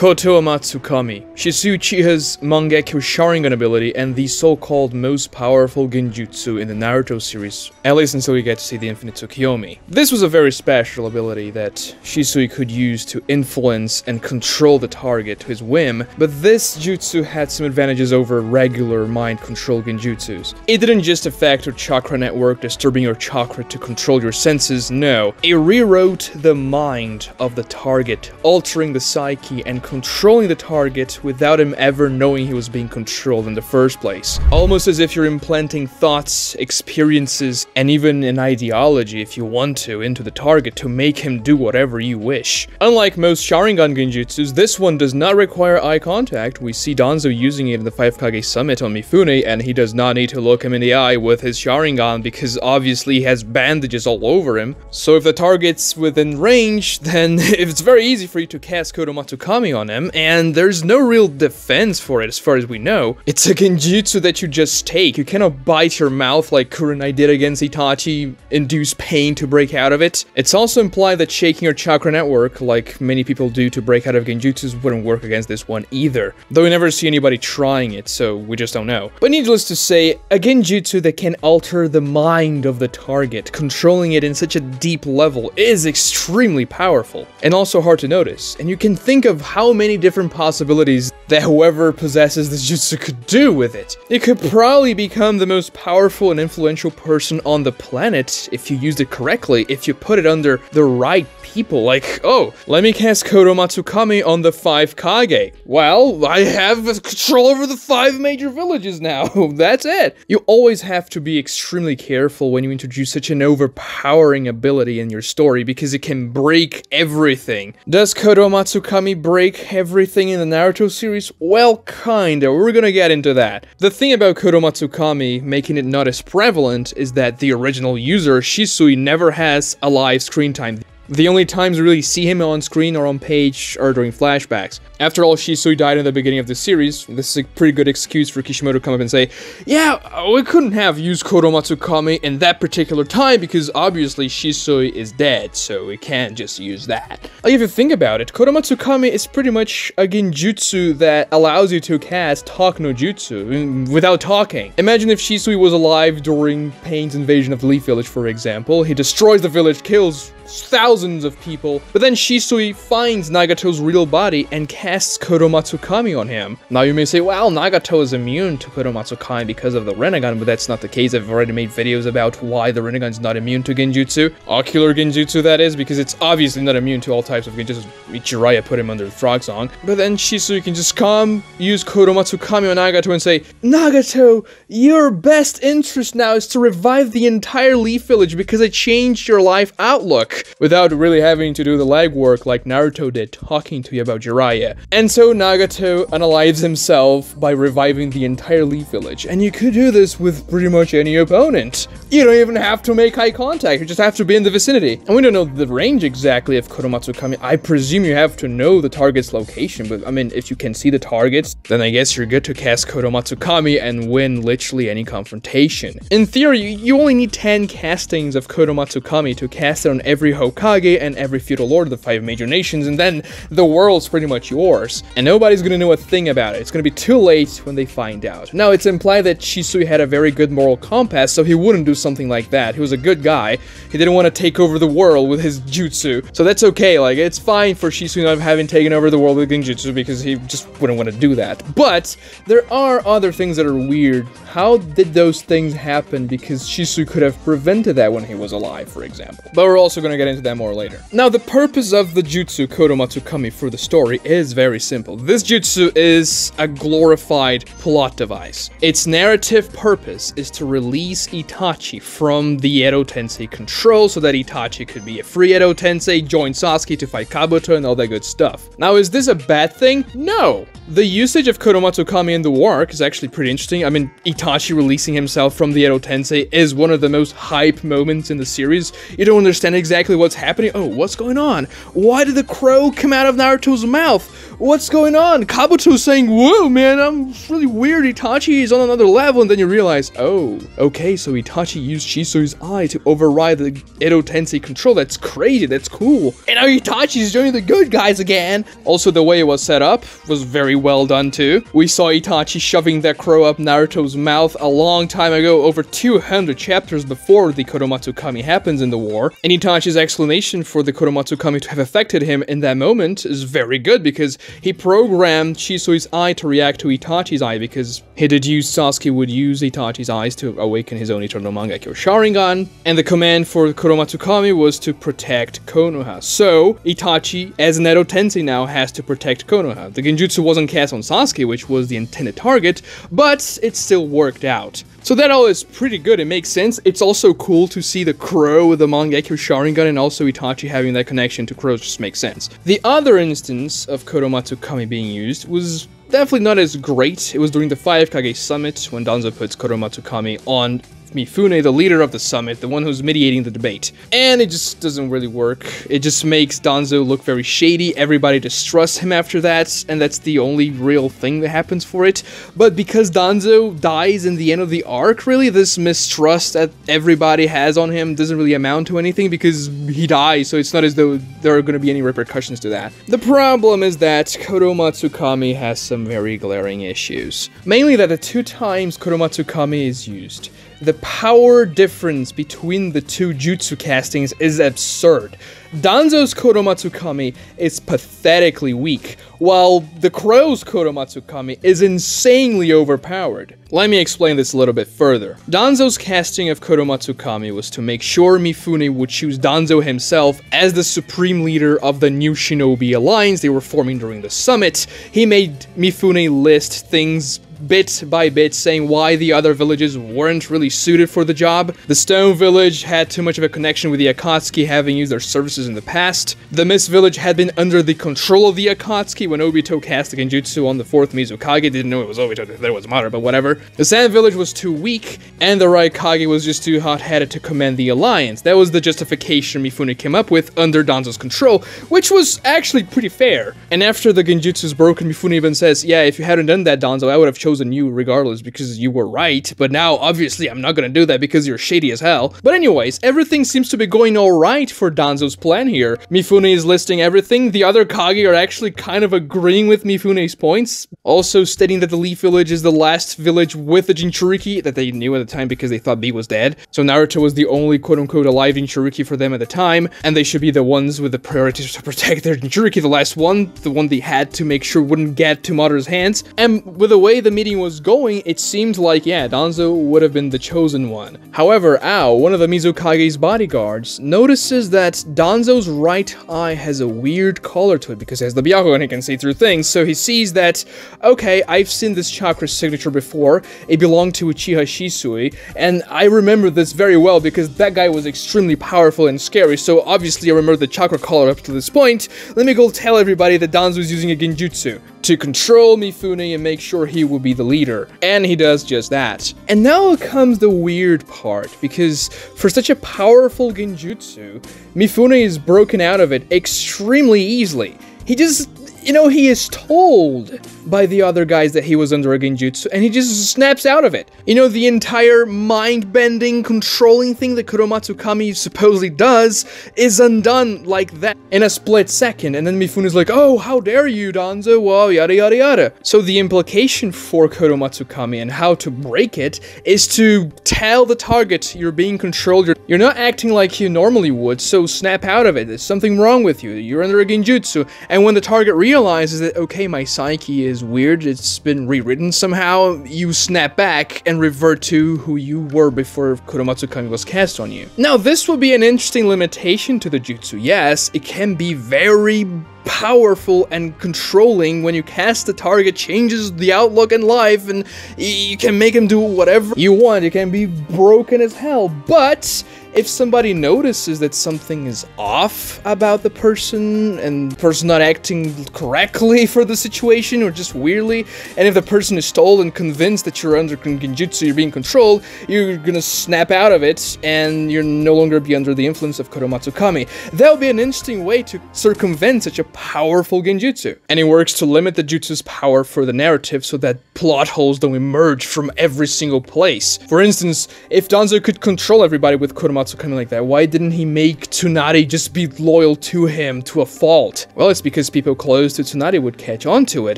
Koto Amatsukami, Shisui Uchiha's Mangekyo Sharingan ability and the so-called most powerful genjutsu in the Naruto series, at least until we get to see the Infinite Tsukiyomi. This was a very special ability that Shisui could use to influence and control the target to his whim, but this jutsu had some advantages over regular mind control genjutsus. It didn't just affect your chakra network, disturbing your chakra to control your senses, no. It rewrote the mind of the target, altering the psyche and controlling the target without him ever knowing he was being controlled in the first place. Almost as if you're implanting thoughts, experiences, and even an ideology, if you want to, into the target to make him do whatever you wish. Unlike most Sharingan genjutsus, this one does not require eye contact. We see Danzo using it in the 5 Kage Summit on Mifune, and he does not need to look him in the eye with his Sharingan because obviously he has bandages all over him. So if the target's within range, then it's very easy for you to cast Koto Matsukami on him, and there's no real defense for it as far as we know. It's a genjutsu that you just take. You cannot bite your mouth like Kurenai did against Itachi, induce pain to break out of it. It's also implied that shaking your chakra network, like many people do to break out of genjutsus, wouldn't work against this one either. Though we never see anybody trying it, so we just don't know. But needless to say, a genjutsu that can alter the mind of the target, controlling it in such a deep level, is extremely powerful. And also hard to notice. And you can think of how many different possibilities that whoever possesses this jutsu could do with it. It could probably become the most powerful and influential person on the planet if you used it correctly, if you put it under the right people. Like, oh, let me cast Koto Matsukami on the 5 Kage. Well, I have control over the 5 major villages now. That's it. You always have to be extremely careful when you introduce such an overpowering ability in your story because it can break everything. Does Koto Matsukami break everything in the Naruto series? Well, kinda. We're gonna get into that. The thing about Koto Matsukami making it not as prevalent is that the original user, Shisui, never has a live screen time. The only times we really see him on screen or on page are during flashbacks. After all, Shisui died in the beginning of the series. This is a pretty good excuse for Kishimoto to come up and say, yeah, we couldn't have used Koto Matsukami in that particular time because obviously Shisui is dead, so we can't just use that. Like, if you think about it, Koto Matsukami is pretty much a genjutsu that allows you to cast Talk no Jutsu without talking. Imagine if Shisui was alive during Pain's invasion of the Leaf Village, for example. He destroys the village, kills thousands of people, but then Shisui finds Nagato's real body and casts Koto Matsukami on him. Now you may say, well, Nagato is immune to Koto Matsukami because of the Rinnegan, but that's not the case. I've already made videos about why the Rinnegan is not immune to genjutsu. Ocular genjutsu, that is, because it's obviously not immune to all types of genjutsu. Jiraiya put him under the Frog Song. But then Shisui can just come, use Koto Matsukami on Nagato and say, Nagato, your best interest now is to revive the entire Leaf Village because I changed your life outlook. Without really having to do the legwork like Naruto did, talking to you about Jiraiya. And so Nagato unalives himself by reviving the entire Leaf Village. And you could do this with pretty much any opponent. You don't even have to make eye contact, you just have to be in the vicinity. And we don't know the range exactly of Koto Matsukami. I presume you have to know the target's location, but I mean, if you can see the targets, then I guess you're good to cast Koto Matsukami and win literally any confrontation. In theory, you only need 10 castings of Koto Matsukami to cast it on every Hokage and every feudal lord of the 5 major nations, and then the world's pretty much yours. And nobody's gonna know a thing about it. It's gonna be too late when they find out. Now, it's implied that Shisui had a very good moral compass, so he wouldn't do something like that. He was a good guy. He didn't want to take over the world with his jutsu. So that's okay, like, it's fine for Shisui not having taken over the world with genjutsu because he just wouldn't want to do that. But there are other things that are weird. How did those things happen? Because Shisui could have prevented that when he was alive, for example. But we're also gonna get into that more later. Now, the purpose of the jutsu Koto Matsukami for the story is very simple. This jutsu is a glorified plot device. Its narrative purpose is to release Itachi from the Edo Tensei control so that Itachi could be a free Edo Tensei, join Sasuke to fight Kabuto and all that good stuff. Now, is this a bad thing? No! The usage of Koto Matsukami in the war arc is actually pretty interesting. I mean, Itachi releasing himself from the Edo Tensei is one of the most hype moments in the series. You don't understand exactly what's happening. Oh, what's going on? Why did the crow come out of Naruto's mouth? what's going on? Kabuto's saying, whoa, man, I'm really weird. Itachi is on another level. And then you realize, oh, okay, so Itachi used Chisui's eye to override the Edo Tensei control. That's crazy. That's cool. And now Itachi's joining the good guys again. Also, the way it was set up was very well done, too. We saw Itachi shoving that crow up Naruto's mouth a long time ago, over 200 chapters before the Kodomatsu Kami happens in the war. And Itachi's explanation for the Kodomatsu Kami to have affected him in that moment is very good, because he programmed Chisui's eye to react to Itachi's eye, because he deduced Sasuke would use Itachi's eyes to awaken his own Eternal Mangekyo Sharingan, and the command for Kodomatsu Kami was to protect Konoha. So, Itachi, as an Edo Tensei now, has to protect Konoha. The Genjutsu wasn't cast on Sasuke, which was the intended target, but it still worked out. So that all is pretty good, it makes sense. It's also cool to see the crow with the Mangekyo Sharingan, and also Itachi having that connection to crows just makes sense. The other instance of Kodomatsu Kami being used was definitely not as great. It was during the 5 Kage Summit, when Danzo puts Kodomatsu Kami on Mifune, the leader of the summit, the one who's mediating the debate. And it just doesn't really work. It just makes Danzo look very shady, everybody distrusts him after that, and that's the only real thing that happens for it. But because Danzo dies in the end of the arc, really, this mistrust that everybody has on him doesn't really amount to anything, because he dies, so it's not as though there are going to be any repercussions to that. The problem is that Kodomatsu Kami has some very glaring issues. Mainly that the 2 times Kodomatsu Kami is used, the power difference between the 2 jutsu castings is absurd. Danzo's Kodomatsu Kami is pathetically weak, while the crow's Kodomatsu Kami is insanely overpowered. Let me explain this a little bit further. Danzo's casting of Kodomatsu Kami was to make sure Mifune would choose Danzo himself as the supreme leader of the new Shinobi Alliance they were forming during the summit. He made Mifune list things bit by bit, saying why the other villages weren't really suited for the job. The Stone Village had too much of a connection with the Akatsuki, having used their services in the past. The Mist Village had been under the control of the Akatsuki when Obito cast the Genjutsu on the 4th Mizukage. Didn't know it was Obito, that was Madara, but whatever. The Sand Village was too weak, and the Raikage was just too hot-headed to command the alliance. That was the justification Mifune came up with under Danzo's control, which was actually pretty fair. And after the Genjutsu is broken, Mifune even says, yeah, if you hadn't done that, Danzo, I would have chosen you regardless because you were right, but now obviously I'm not gonna do that because you're shady as hell. But anyways, everything seems to be going alright for Danzo's plan here. Mifune is listing everything, the other Kage are actually kind of agreeing with Mifune's points, also stating that the Leaf Village is the last village with a Jinchuriki that they knew at the time because they thought B was dead. So Naruto was the only quote-unquote alive Jinchuriki for them at the time, and they should be the ones with the priority to protect their Jinchuriki, the last one, the one they had to make sure wouldn't get to Madara's hands. And with the way the meeting was going, it seemed like, yeah, Danzo would have been the chosen one. However, Ao, one of the Mizukage's bodyguards, notices that Danzo's right eye has a weird color to it because he has the Byakugan and he can see through things, so he sees that, okay, I've seen this chakra signature before, it belonged to Uchiha Shisui, and I remember this very well because that guy was extremely powerful and scary, so obviously I remember the chakra color up to this point. Let me go tell everybody that Danzo is using a Genjutsu to control Mifune and make sure he will be the leader. And he does just that. And now comes the weird part, because for such a powerful Genjutsu, Mifune is broken out of it extremely easily. He just, you know, he is told by the other guys that he was under a Genjutsu, and he just snaps out of it. You know, the entire mind-bending, controlling thing that Kodomatsu Kami supposedly does is undone like that in a split second, and then Mifune's like, oh, how dare you, Danzo, well, yada yada yada. So the implication for Kodomatsu Kami and how to break it is to tell the target you're being controlled, you're not acting like you normally would, so snap out of it, there's something wrong with you, you're under a Genjutsu, and when the target realizes that, okay, my psyche is weird, it's been rewritten somehow, you snap back and revert to who you were before Kodomatsu Kami was cast on you. Now, this would be an interesting limitation to the jutsu. Yes, it can be very powerful and controlling when you cast the target, changes the outlook in life, and you can make him do whatever you want. It can be broken as hell, but if somebody notices that something is off about the person, and the person not acting correctly for the situation, or just weirdly, and if the person is told and convinced that you're under genjutsu, you're being controlled, you're gonna snap out of it, and you're no longer be under the influence of Kodomatsu Kami. That would be an interesting way to circumvent such a powerful genjutsu. And it works to limit the jutsu's power for the narrative so that plot holes don't emerge from every single place. For instance, if Danzo could control everybody with Kodomatsu Kami like that, why didn't he make Tsunade just be loyal to him to a fault? Well, it's because people close to Tsunade would catch on to it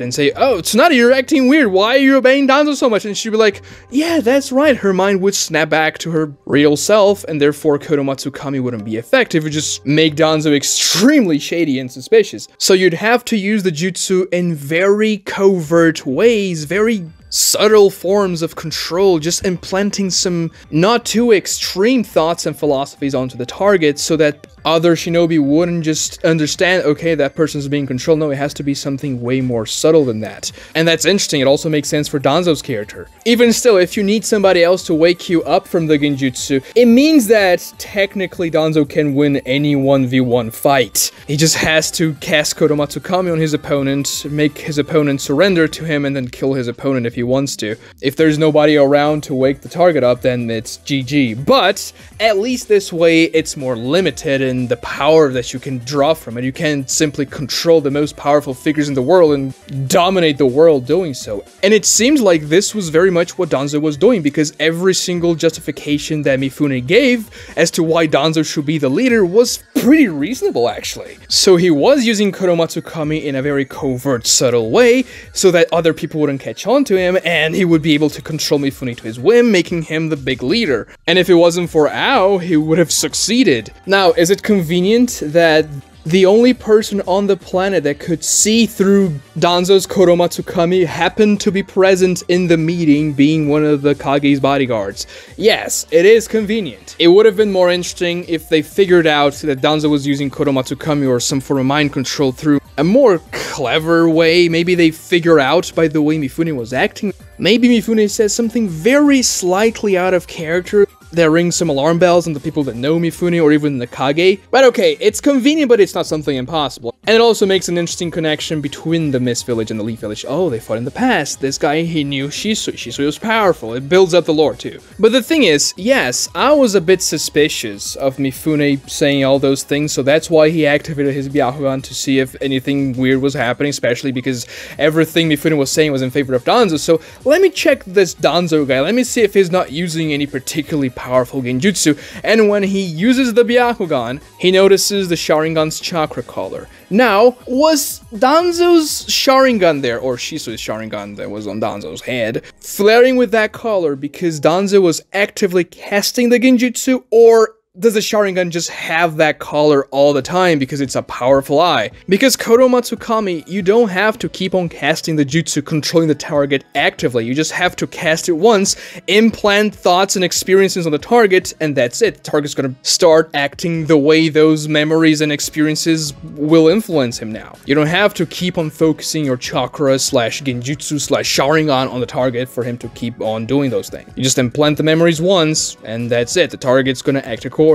and say, "Oh, Tsunade, you're acting weird. Why are you obeying Danzo so much?" And she'd be like, "Yeah, that's right." Her mind would snap back to her real self, and therefore Kodomatsu Kami wouldn't be effective. It would just make Danzo extremely shady and suspicious. So you'd have to use the jutsu in very covert ways, very subtle forms of control, just implanting some not too extreme thoughts and philosophies onto the target so that other shinobi wouldn't just understand, okay, that person's being controlled. No, it has to be something way more subtle than that. And that's interesting. It also makes sense for Danzo's character. Even still, if you need somebody else to wake you up from the genjutsu, it means that technically Danzo can win any 1v1 fight. He just has to cast Kodomatsu Kami on his opponent, make his opponent surrender to him, and then kill his opponent if he wants to. If there's nobody around to wake the target up, then it's GG. But at least this way, it's more limited in the power that you can draw from it. You can't simply control the most powerful figures in the world and dominate the world doing so. And it seems like this was very much what Danzo was doing, because every single justification that Mifune gave as to why Danzo should be the leader was pretty reasonable, actually. So he was using Kodomatsu Kami in a very covert, subtle way, so that other people wouldn't catch on to him, and he would be able to control Mifune to his whim, making him the big leader. And if it wasn't for Ao, he would have succeeded. Now, is it convenient that the only person on the planet that could see through Danzo's Kodomatsu Kami happened to be present in the meeting, being one of the Kage's bodyguards? Yes, it is convenient. It would have been more interesting if they figured out that Danzo was using Kodomatsu Kami or some form of mind control through a more clever way. Maybe they figure out by the way Mifune was acting. Maybe Mifune says something very slightly out of character that rings some alarm bells on the people that know Mifune or even the Kage. But okay, it's convenient, but it's not something impossible. And it also makes an interesting connection between the Mist Village and the Leaf Village. Oh, they fought in the past. This guy, he knew Shisui. Shisui was powerful. It builds up the lore too. But the thing is, yes, I was a bit suspicious of Mifune saying all those things, so that's why he activated his Byakugan to see if anything weird was happening, especially because everything Mifune was saying was in favor of Danzo. So let me check this Danzo guy. Let me see if he's not using any particularly powerful genjutsu. And when he uses the Byakugan, he notices the Sharingan's chakra collar. Now, was Danzo's Sharingan there, or Shisui's Sharingan that was on Danzo's head, flaring with that collar because Danzo was actively casting the genjutsu, or does the Sharingan just have that collar all the time because it's a powerful eye? Because Kodomatsu Kami, you don't have to keep on casting the jutsu controlling the target actively. You just have to cast it once, implant thoughts and experiences on the target, and that's it. The target's gonna start acting the way those memories and experiences will influence him now. You don't have to keep on focusing your chakra slash genjutsu slash Sharingan on the target for him to keep on doing those things. You just implant the memories once, and that's it. The target's gonna act accordingly.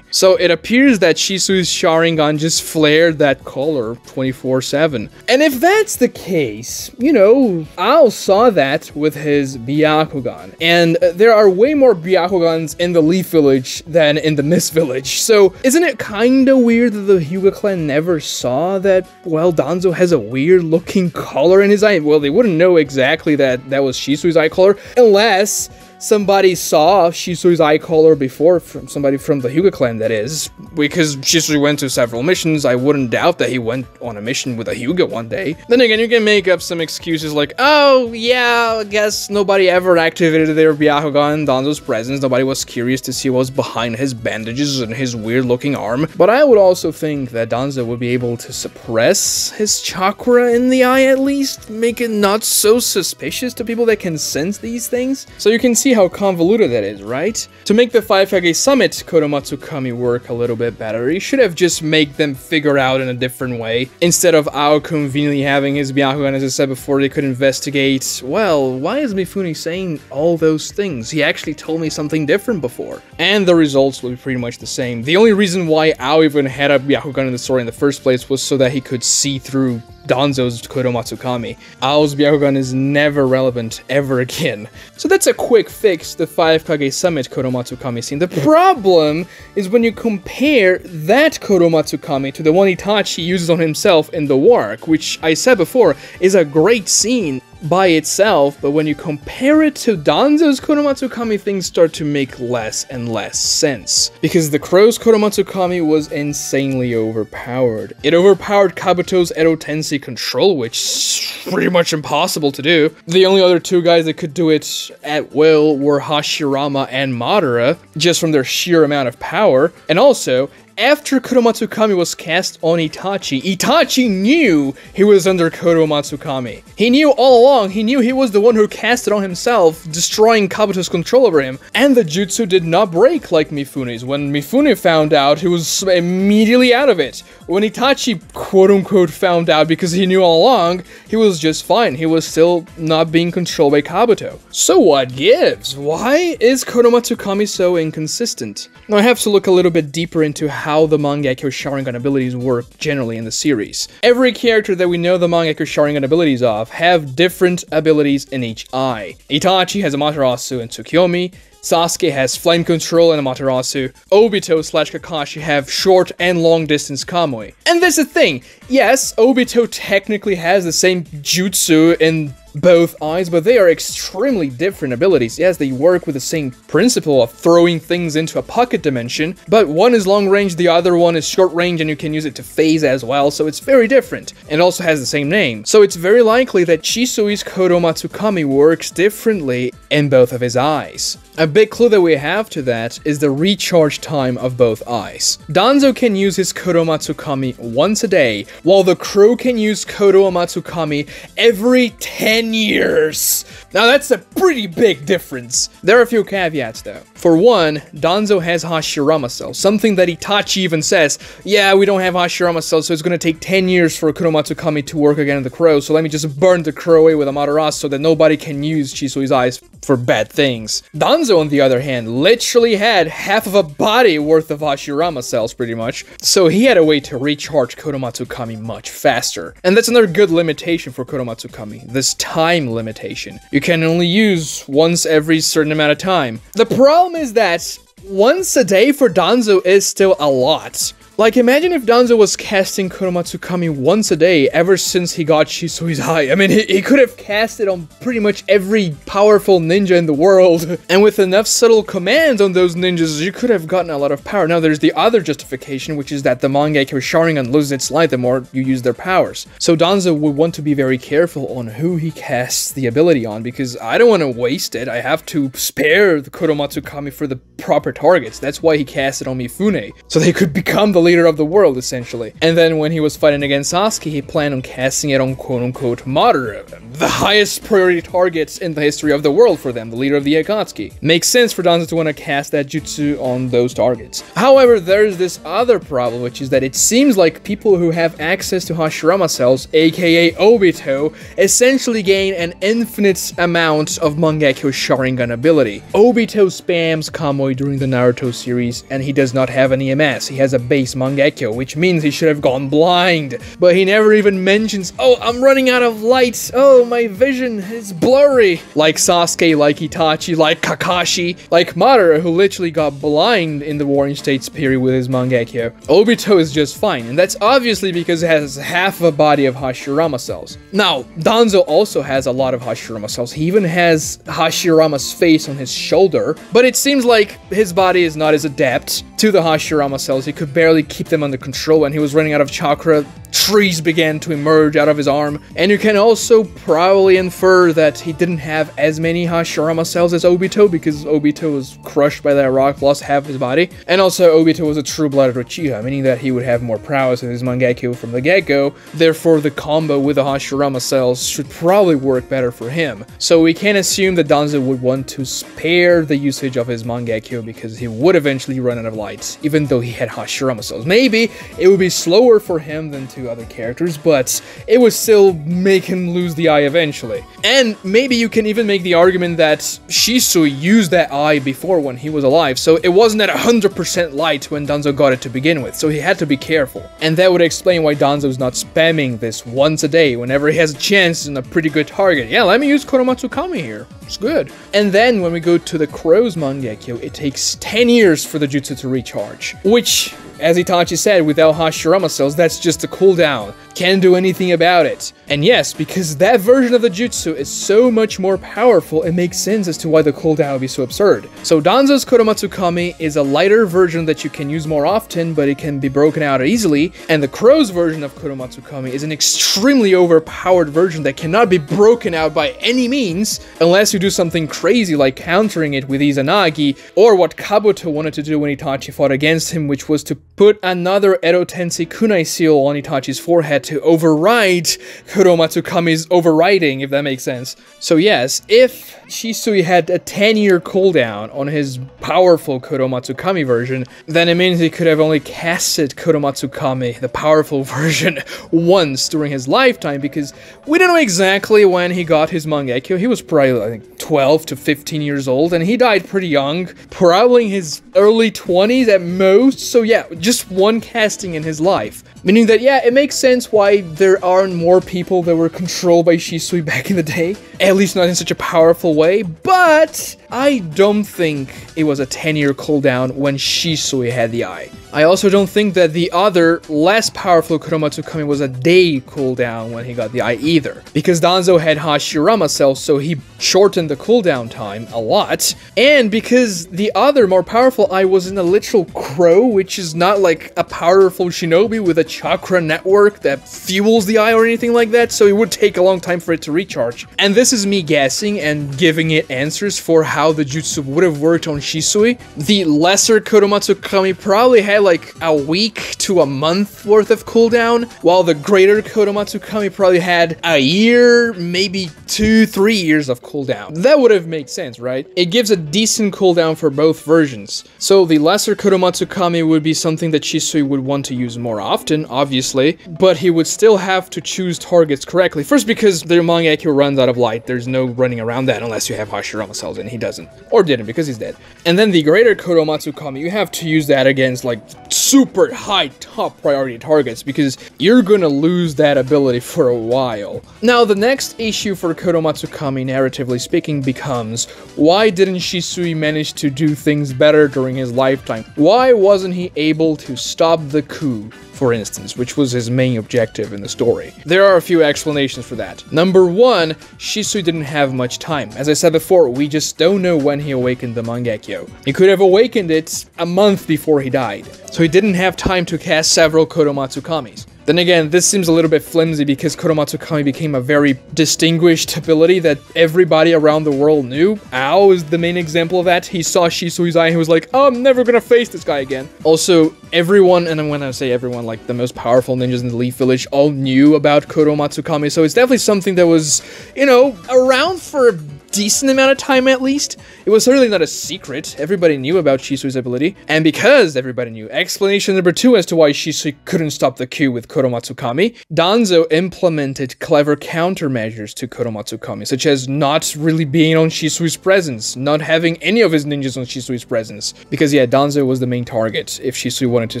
So it appears that Shisui's Sharingan just flared that collar 24/7. And if that's the case, you know, Ao saw that with his Byakugan. And there are way more Byakugans in the Leaf Village than in the Mist Village. So isn't it kinda weird that the Hyuga clan never saw that, well, Danzo has a weird looking collar in his eye? Well, they wouldn't know exactly that that was Shisui's eye collar unless somebody saw Shisui's eye collar before, from somebody from the Hyuga clan, that is. Because Shisui went to several missions, I wouldn't doubt that he went on a mission with a Hyuga one day. Then again, you can make up some excuses like, oh, yeah, I guess nobody ever activated their Byakugan in Danzo's presence. Nobody was curious to see what was behind his bandages and his weird-looking arm. But I would also think that Danzo would be able to suppress his chakra in the eye at least, make it not so suspicious to people that can sense these things. So you can see see how convoluted that is, right? To make the 5 Kage Summit Kodomatsu Kami work a little bit better, you should have just made them figure out in a different way. Instead of Ao conveniently having his Byakugan, as I said before, they could investigate, well, why is Mifune saying all those things? He actually told me something different before. And the results will be pretty much the same. The only reason why Ao even had a Byakugan in the story in the first place was so that he could see through Danzo's Kodomatsu Kami. Ao's Byakugan is never relevant ever again. So that's a quick fix, the 5 Kage Summit Kodomatsu Kami scene. The problem is when you compare that Kodomatsu Kami to the one Itachi uses on himself in the Wark, which I said before is a great scene by itself, but when you compare it to Danzo's Kodomatsu Kami, things start to make less and less sense. Because the Crow's Kodomatsu Kami was insanely overpowered. It overpowered Kabuto's Edo Tensei control, which is pretty much impossible to do. The only other two guys that could do it at will were Hashirama and Madara, just from their sheer amount of power. And also, after Kodomatsu Kami was cast on Itachi, Itachi knew he was under Kodomatsu Kami. He knew all along, he knew he was the one who cast it on himself, destroying Kabuto's control over him. And the jutsu did not break like Mifune's. When Mifune found out, he was immediately out of it. When Itachi quote-unquote found out because he knew all along, he was just fine. He was still not being controlled by Kabuto. So what gives? Why is Kodomatsu Kami so inconsistent? Now I have to look a little bit deeper into how the Mangekyo Sharingan abilities work generally in the series. Every character that we know the Mangekyo Sharingan abilities of have different abilities in each eye. Itachi has Amaterasu and Tsukiyomi, Sasuke has Flame Control and Amaterasu, Obito/Kakashi have short and long distance Kamui. And that's the thing, yes, Obito technically has the same jutsu in both eyes, but they are extremely different abilities. Yes, they work with the same principle of throwing things into a pocket dimension, but one is long range, the other one is short range, and you can use it to phase as well, so it's very different. And also has the same name. So it's very likely that Chisui's Kodomatsu Kami works differently in both of his eyes. A big clue that we have to that is the recharge time of both eyes. Danzo can use his Kodomatsu Kami once a day, while the Crow can use Kodomatsu Kami every 10 years. Now that's a pretty big difference. There are a few caveats though. For one, Danzo has Hashirama cells, something that Itachi even says, yeah, we don't have Hashirama cells, so it's gonna take 10 years for Kodomatsu Kami to work again in the Crow, so let me just burn the Crow away with Amaterasu so that nobody can use Chisui's eyes for bad things. Danzo, on the other hand, literally had half of a body worth of Hashirama cells, pretty much, so he had a way to recharge Kodomatsu Kami much faster. And that's another good limitation for Kodomatsu Kami, this time limitation. You can only use once every certain amount of time. The problem is that once a day for Danzo is still a lot. Like, imagine if Danzo was casting Kodomatsu Kami once a day ever since he got Chisui's eye. I mean, he could have cast it on pretty much every powerful ninja in the world. And with enough subtle commands on those ninjas, you could have gotten a lot of power. Now, there's the other justification, which is that the Mangekyo Sharingan loses its light the more you use their powers. So Danzo would want to be very careful on who he casts the ability on, because I don't want to waste it. I have to spare the Kodomatsu Kami for the proper targets. That's why he cast it on Mifune, so they could become the leader of the world, essentially. And then when he was fighting against Sasuke, he planned on casting it on quote-unquote Madara, the highest priority targets in the history of the world for them, the leader of the Akatsuki. Makes sense for Danzo to want to cast that jutsu on those targets. However, there's this other problem, which is that it seems like people who have access to Hashirama cells, aka Obito, essentially gain an infinite amount of Mangekyo Sharingan ability. Obito spams Kamui during the Naruto series, and he does not have an EMS. He has a base Mangekyo, which means he should have gone blind. But he never even mentions, oh, I'm running out of light. Oh, my vision is blurry. Like Sasuke, like Itachi, like Kakashi, like Madara, who literally got blind in the Warring States period with his Mangekyo. Obito is just fine, and that's obviously because it has half a body of Hashirama cells. Now, Danzo also has a lot of Hashirama cells. He even has Hashirama's face on his shoulder, but it seems like his body is not as adept to the Hashirama cells. He could barely keep them under control, and he was running out of chakra trees began to emerge out of his arm. And you can also probably infer that he didn't have as many Hashirama cells as Obito, because Obito was crushed by that rock, lost half his body. And also Obito was a true-blooded Uchiha, meaning that he would have more prowess in his Mangekyo from the get-go. Therefore, the combo with the Hashirama cells should probably work better for him. So we can assume that Danzo would want to spare the usage of his Mangekyo because he would eventually run out of light, even though he had Hashirama cells. Maybe it would be slower for him than to other characters, but it would still make him lose the eye eventually. And maybe you can even make the argument that Shisui used that eye before when he was alive, so it wasn't at 100% light when Danzo got it to begin with, so he had to be careful. And that would explain why Danzo's not spamming this once a day whenever he has a chance and a pretty good target. Yeah, let me use Kodomatsu Kami here. It's good. And then when we go to the Crow's Mangekyo, it takes 10 years for the jutsu to recharge, which, as Itachi said, without Hashirama cells, that's just a cooldown. Can't do anything about it. And yes, because that version of the jutsu is so much more powerful, it makes sense as to why the cooldown would be so absurd. So Danzo's Kodomatsu Kami is a lighter version that you can use more often, but it can be broken out easily. And the Crow's version of Kodomatsu Kami is an extremely overpowered version that cannot be broken out by any means, unless you do something crazy like countering it with Izanagi, or what Kabuto wanted to do when Itachi fought against him, which was to put another Edo Tensei Kunai seal on Itachi's forehead to override Kodomatsu Kami's overriding, if that makes sense. So yes, if Shisui had a 10-year cooldown on his powerful Kodomatsu Kami version, then it means he could have only casted Kodomatsu Kami, the powerful version, once during his lifetime, because we don't know exactly when he got his Mangekyo. He was probably, I think, 12 to 15 years old, and he died pretty young, probably in his early 20s at most. So yeah, just one casting in his life. Meaning that, yeah, it makes sense why there aren't more people that were controlled by Shisui back in the day. At least not in such a powerful way, but I don't think it was a 10-year cooldown when Shisui had the eye. I also don't think that the other, less powerful Kodomatsu Kami was a day cooldown when he got the eye either. Because Danzo had Hashirama cells, so he shortened the cooldown time a lot. And because the other, more powerful eye was in a literal crow, which is not like a powerful shinobi with a chakra network that fuels the eye or anything like that, so it would take a long time for it to recharge. And this is me guessing and giving it answers for how the jutsu would have worked on Shisui. The lesser Kodomatsu Kami probably had like a week to a month worth of cooldown, while the greater Kodomatsu Kami probably had a year, maybe 2-3 years of cooldown. That would have made sense, right? It gives a decent cooldown for both versions. So the lesser Kodomatsu Kami would be something that Shisui would want to use more often, obviously, but he would still have to choose targets correctly. First, because their Mangekyo runs out of light. There's no running around that unless you have Hashirama cells, and he doesn't. Or didn't, because he's dead. And then the greater Kodomatsu Kami, you have to use that against like super high top priority targets, because you're gonna lose that ability for a while. Now, the next issue for Kodomatsu Kami, narratively speaking, becomes why didn't Shisui manage to do things better during his lifetime? Why wasn't he able to stop the coup, for instance, which was his main objective in the story? There are a few explanations for that. Number one, Shisui didn't have much time. As I said before, we just don't know when he awakened the Mangekyo. He could have awakened it a month before he died, so he didn't have time to cast several Kodomatsu Kamis. Then again, this seems a little bit flimsy because Kodomatsu Kami became a very distinguished ability that everybody around the world knew. Ao is the main example of that. He saw Shisui's eye and he was like, oh, I'm never gonna face this guy again. Also, everyone, and when I say everyone, like the most powerful ninjas in the Leaf Village, all knew about Kodomatsu Kami, so it's definitely something that was, you know, around for a decent amount of time at least. It was certainly not a secret. Everybody knew about Shisui's ability. And because everybody knew, explanation number two as to why Shisui couldn't stop the coup with Kodomatsu Kami, Danzo implemented clever countermeasures to Kodomatsu Kami, such as not really being on Shisui's presence, not having any of his ninjas on Shisui's presence. Because yeah, Danzo was the main target. If Shisui wanted to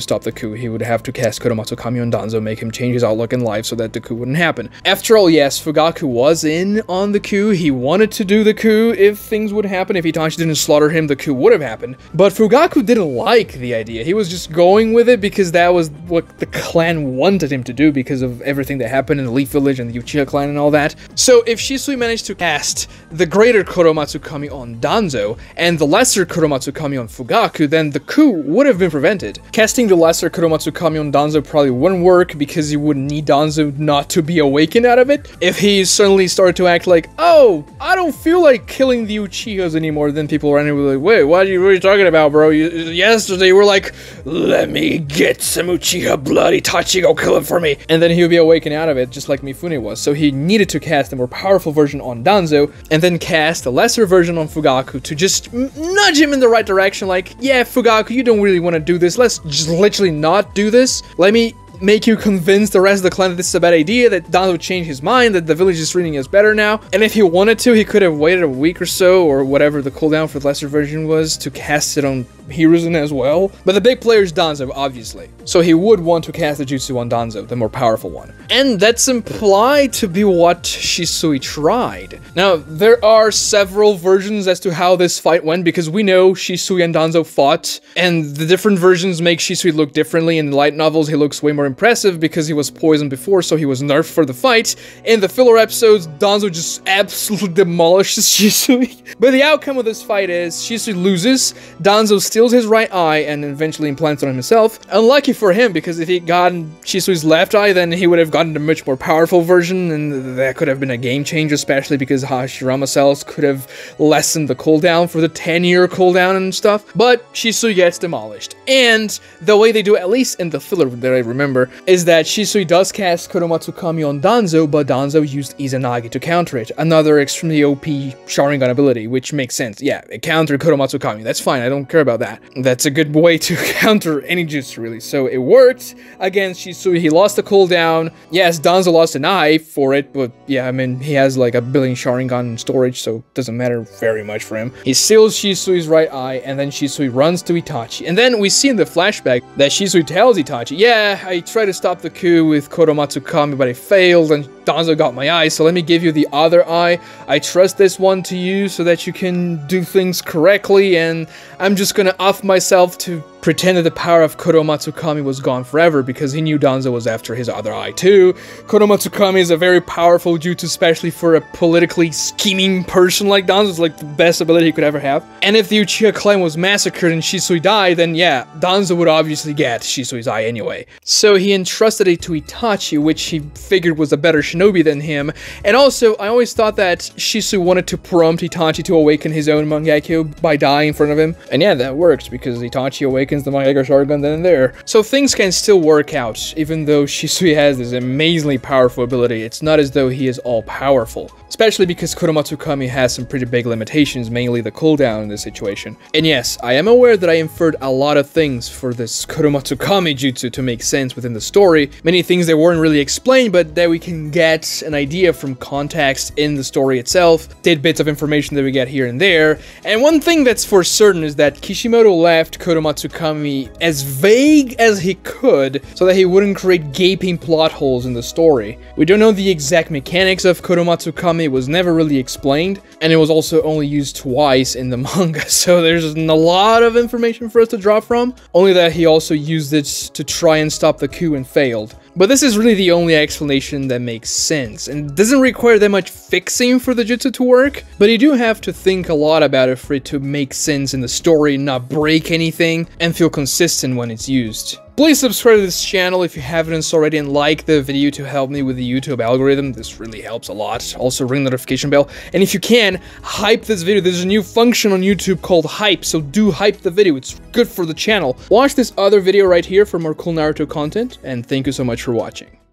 stop the coup, he would have to cast Kodomatsu Kami on Danzo, make him change his outlook in life so that the coup wouldn't happen. After all, yes, Fugaku was in on the coup. He wanted to do do the coup if things would happen. If Itachi didn't slaughter him, the coup would have happened. But Fugaku didn't like the idea. He was just going with it because that was what the clan wanted him to do because of everything that happened in the Leaf Village and the Uchiha clan and all that. So if Shisui managed to cast the greater Kodomatsu Kami on Danzo and the lesser Kodomatsu Kami on Fugaku, then the coup would have been prevented. Casting the lesser Kodomatsu Kami on Danzo probably wouldn't work because you would need Danzo not to be awakened out of it. If he suddenly started to act like, oh, I don't feel like killing the Uchihas anymore, then people around him would be like, wait, what are you really talking about, bro? Yesterday you were like, let me get some Uchiha blood, Itachi, go kill him for me. And then he would be awakened out of it, just like Mifune was. So he needed to cast a more powerful version on Danzo, and then cast a lesser version on Fugaku to just nudge him in the right direction, like, yeah, Fugaku, you don't really want to do this, let's just literally not do this. Let me make you convince the rest of the clan that this is a bad idea, that Danzo changed his mind, that the village is treating us better now. And if he wanted to, he could have waited a week or so, or whatever the cooldown for the lesser version was, to cast it on Hiruzen as well. But the big player is Danzo, obviously. So he would want to cast the jutsu on Danzo, the more powerful one. And that's implied to be what Shisui tried. Now, there are several versions as to how this fight went, because we know Shisui and Danzo fought, and the different versions make Shisui look differently. In the light novels, he looks way more impressive because he was poisoned before, so he was nerfed for the fight. In the filler episodes, Danzo just absolutely demolishes Shisui. But the outcome of this fight is Shisui loses, Danzo steals his right eye and eventually implants it on himself. Unlucky for him, because if he'd gotten Shisui's left eye, then he would have gotten a much more powerful version, and that could have been a game changer, especially because Hashirama cells could have lessened the cooldown for the 10-year cooldown and stuff. But Shisui gets demolished. And the way they do, at least in the filler that I remember, is that Shisui does cast Kodomatsu Kami on Danzo, but Danzo used Izanagi to counter it. Another extremely OP Sharingan ability, which makes sense. Yeah, it countered Kodomatsu Kami. That's fine, I don't care about that. That's a good way to counter any jutsu, really. So it worked against Shisui. He lost the cooldown. Yes, Danzo lost an eye for it, but yeah, I mean, he has like a billion Sharingan in storage, so it doesn't matter very much for him. He steals Shisui's right eye, and then Shisui runs to Itachi. And then we see in the flashback that Shisui tells Itachi, yeah, I tried to stop the coup with Kodomatsu Kami, but I failed, and Danzo got my eye, so let me give you the other eye. I trust this one to you so that you can do things correctly, and I'm just gonna off myself to pretend that the power of Kodomatsu Kami was gone forever, because he knew Danzo was after his other eye too. Kodomatsu Kami is a very powerful jutsu, especially for a politically scheming person like Danzo. It's like the best ability he could ever have. And if the Uchiha clan was massacred and Shisui died, then yeah, Danzo would obviously get Shisui's eye anyway. So he entrusted it to Itachi, which he figured was a better shinobi than him. And also, I always thought that Shisui wanted to prompt Itachi to awaken his own Mangekyo by dying in front of him. And yeah, that works, because Itachi awakens the Mangekyo Sharingan then and there. So things can still work out, even though Shisui has this amazingly powerful ability. It's not as though he is all-powerful. Especially because Kodomatsu Kami has some pretty big limitations, mainly the cooldown in this situation. And yes, I am aware that I inferred a lot of things for this Kodomatsu Kami jutsu to make sense within the story. Many things that weren't really explained, but that we can get an idea from context in the story itself, tidbits of information that we get here and there. And one thing that's for certain is that Kishimoto left Kodomatsu Kami as vague as he could, so that he wouldn't create gaping plot holes in the story. We don't know the exact mechanics of Kodomatsu Kami. It was never really explained, and it was also only used twice in the manga, so there's a lot of information for us to draw from. Only that he also used it to try and stop the coup and failed. But this is really the only explanation that makes sense, and doesn't require that much fixing for the jutsu to work, but you do have to think a lot about it for it to make sense in the story, not break anything, and feel consistent when it's used. Please subscribe to this channel if you haven't already, and like the video to help me with the YouTube algorithm. This really helps a lot. Also, ring the notification bell. And if you can, hype this video. There's a new function on YouTube called hype, so do hype the video. It's good for the channel. Watch this other video right here for more cool Naruto content, and thank you so much for watching.